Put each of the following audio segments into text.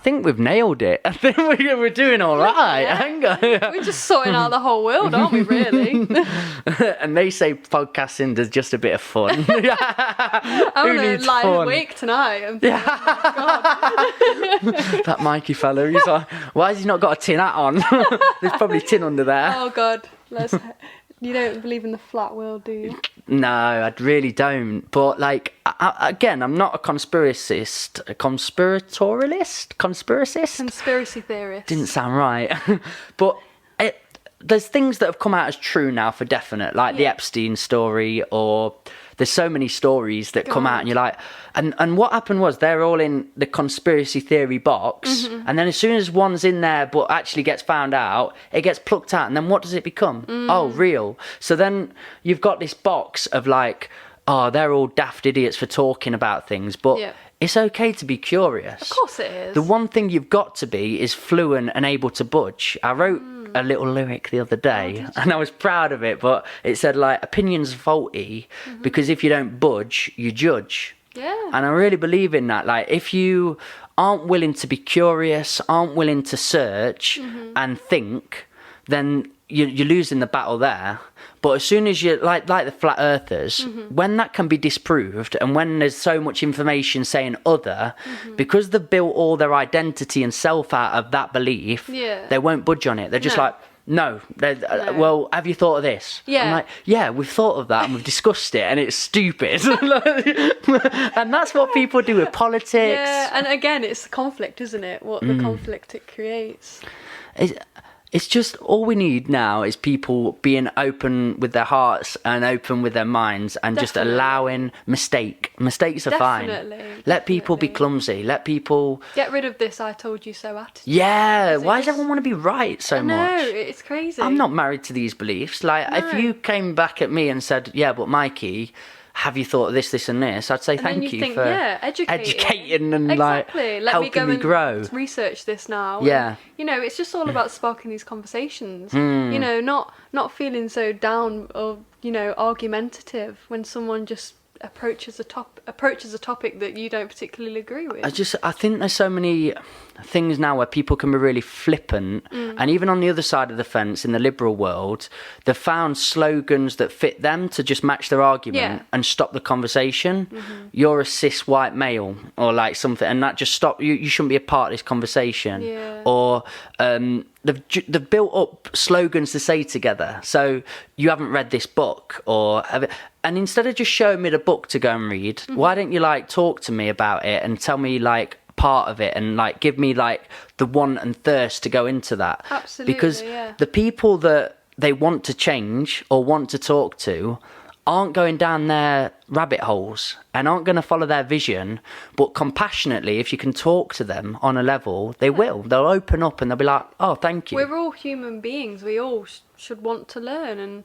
I think we've nailed it. I think we're doing all right. Yeah. We're just sorting out the whole world, aren't we, really? And they say podcasting is just a bit of fun. I'm going to lie awake tonight. That Mikey fella, he's like, why has he not got a tin hat on? There's probably tin under there. Oh, God. You don't believe in the flat world, do you? No, I really don't. But, like, again, I'm not a conspiracist. A conspiratorialist? Conspiracist? Conspiracy theorist. Didn't sound right. But there's things that have come out as true now for definite, like the Epstein story, or there's so many stories that come out and you're like, and what happened was they're all in the conspiracy theory box, and then as soon as one's in there but actually gets found out, it gets plucked out, and then what does it become? Oh, real. So then you've got this box of like, oh, they're all daft idiots for talking about things, but it's okay to be curious. Of course it is. The one thing you've got to be is fluent and able to budge. I wrote a little lyric the other day, and I was proud of it, but it said, like, opinions faulty because if you don't budge, you judge. Yeah. And I really believe in that. Like, if you aren't willing to be curious, aren't willing to search and think, then you're losing the battle there. But as soon as you, like the flat earthers, when that can be disproved, and when there's so much information saying other, because they've built all their identity and self out of that belief, they won't budge on it. They're just like, no. Well, have you thought of this? Yeah. I'm like, yeah, we've thought of that and we've discussed it, and it's stupid. And that's what people do with politics. Yeah, and again, it's the conflict, isn't it? What the conflict it creates. It's just, all we need now is people being open with their hearts and open with their minds, and just allowing mistakes are fine. Let people be clumsy. Let people get rid of this "I told you so" attitude. Yeah, why does everyone want to be right so much? No, it's crazy. I'm not married to these beliefs. Like, if you came back at me and said, yeah, but Mikey, have you thought of this and this? I'd say thank you for educating and like helping me grow. Research this now. Yeah. And, it's just all about sparking these conversations. Not feeling so down or argumentative when someone just approaches a topic that you don't particularly agree with. I think there's so many things now where people can be really flippant, and even on the other side of the fence in the liberal world, they've found slogans that fit them to just match their argument and stop the conversation. You're a cis white male, or like something, and that just stop you shouldn't be a part of this conversation. Or they've built up slogans to say together, so you haven't read this book, and instead of just showing me the book to go and read, why don't you like talk to me about it and tell me like part of it, and like give me like the want and thirst to go into that. Absolutely. Because the people that they want to change or want to talk to aren't going down their rabbit holes and aren't going to follow their vision, but compassionately, if you can talk to them on a level, they will. They'll open up and they'll be like, oh, thank you. We're all human beings. We all should want to learn, and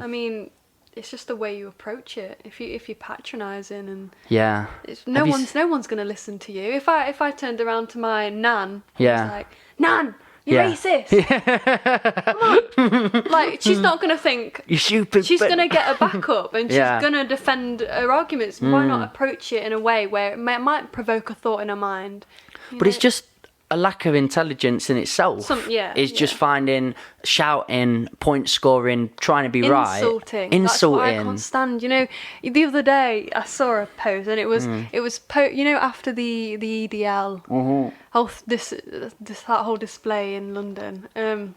I mean, it's just the way you approach it. If you're patronising and no one's going to listen to you. If I turned around to my nan, and was like, Nan, you're racist. Come on. Like, she's not going to think you stupid. She's going to get a backup and she's going to defend her arguments. Why not approach it in a way where it might provoke a thought in her mind? But it's just a lack of intelligence in itself. Just finding, shouting, point scoring, trying to be right. Insulting. That's what I can't stand. The other day I saw a post, and it was after the EDL, that whole display in London. And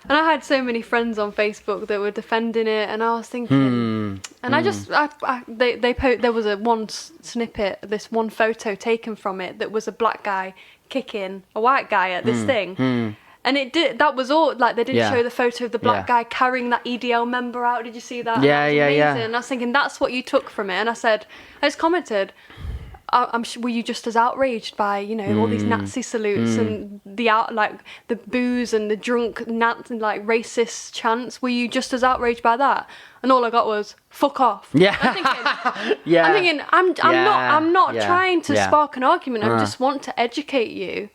I had so many friends on Facebook that were defending it, and I was thinking, there was one snippet, this one photo taken from it that was a black guy kicking a white guy at this thing, and that was all. Like, they didn't show the photo of the black guy carrying that EDL member out. Did you see that? Amazing. And I was thinking, that's what you took from it. And I just commented, I'm sure, were you just as outraged by all these Nazi salutes and the booze and the drunk racist chants? Were you just as outraged by that? And all I got was "fuck off." I'm thinking, I'm not trying to spark an argument. I just want to educate you.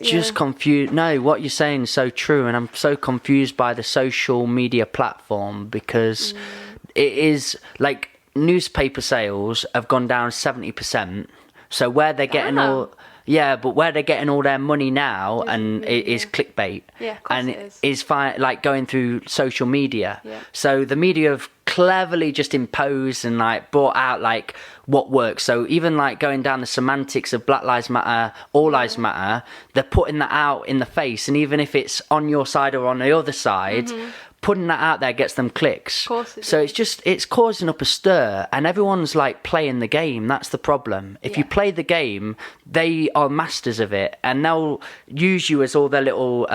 Just confused. No, what you're saying is so true, and I'm so confused by the social media platform, because it is like, newspaper sales have gone down 70%. So where they're getting all Yeah, but where they're getting all their money now and it is clickbait. Yeah, of course and it is. Like going through social media. Yeah. So the media have cleverly just imposed and like brought out like what works. So even like going down the semantics of Black Lives Matter, All Lives Matter, they're putting that out in the face. And even if it's on your side or on the other side, putting that out there gets them clicks. Of course it so does. it's causing up a stir, and everyone's like playing the game. That's the problem. If you play the game, they are masters of it, and they'll use you as all their little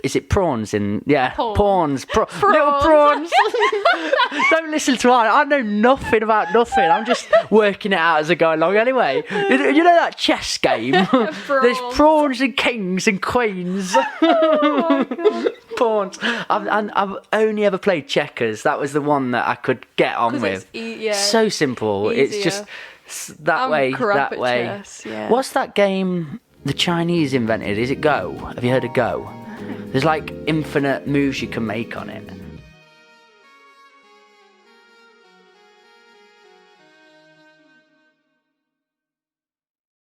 is it prawns in pawns little prawns. Don't listen to I know nothing about nothing. I'm just working it out as I go along anyway. You know that chess game? There's prawns and kings and queens. Oh my God. Pawns. I've only ever played checkers. That was the one that I could get on with. So simple. Easier. It's just that way. Chess, yeah. What's that game the Chinese invented? Is it Go? Have you heard of Go? There's like infinite moves you can make on it.